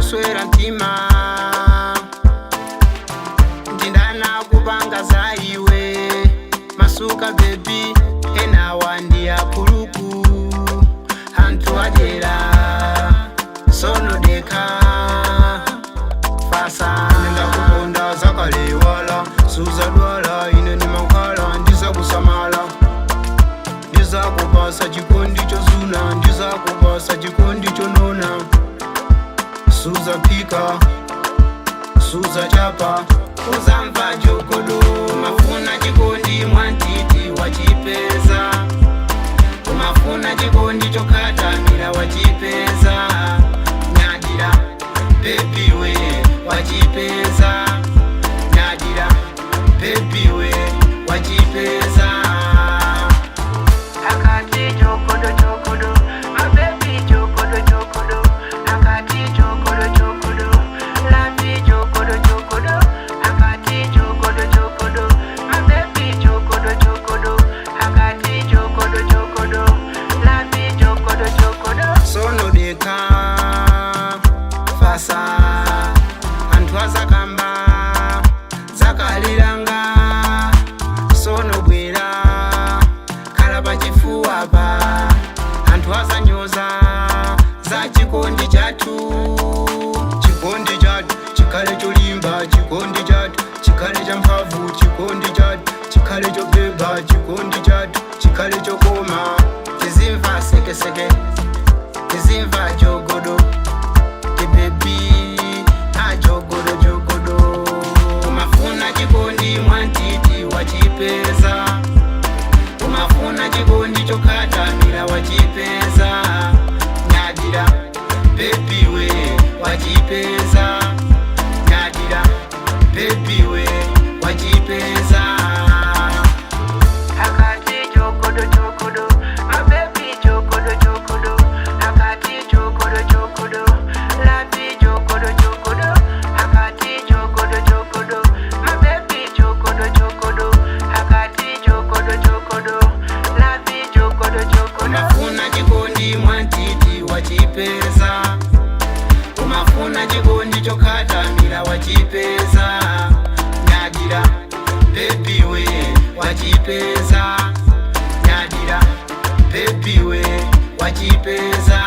kuswera mtima ndindana kupanga za iwe masuka baby ena wandi ya kuluku antu adera sono deka fasa nenda kuponda zakale wala suza dwala ine ni mankala ndiza kusamala ndiza kupasa chikondi chozuna ndiza kupasa chikondi chonona suza pika suza chapa uzamva jogodo mafuna chikondi mwantiti wachipeza umafuna chikondi chokatamira wachipeza nyadira baby we wachipeza nyadira baby we wachipeza akati jogodo jogodo my baby jogodo jogodo akati jogodo jogodo lavi jogodo jogodo akati jogodo jogodo my baby jogodo jogodo akati jogodo jogodo lavi jogodo jogodo sono deka fasa antu azakamba zakaliranga sono bwera kalaba chifuwa pa antu azanyoza za chikondi chatu chikondi chatu chikale cholimba chikondi chatu chikale cha mphamvu chikondi chatu chikale chobeba chikondi chatu chikale chokoma tizimva sekeseke tizimva jogodo baby jogodo jogodo umafuna chikondi mwantiti wachipeza umafuna chikondi chokatamira wachipeza nyadira baby we wachipeza nyadira baby we wachipeza akati jogodo jogodo my baby jogodo jogodo akati jogodo jogodo lavi jogodo jogodo akati jogodo jogodo my baby jogodo jogodo akati jogodo jogodo lavi jogodo jogodo umafuna chikondi mwantiti wachipeza umafuna chikondi chokatamira wachipeza nyadira baby we wachipeza nyadira baby we wachipeza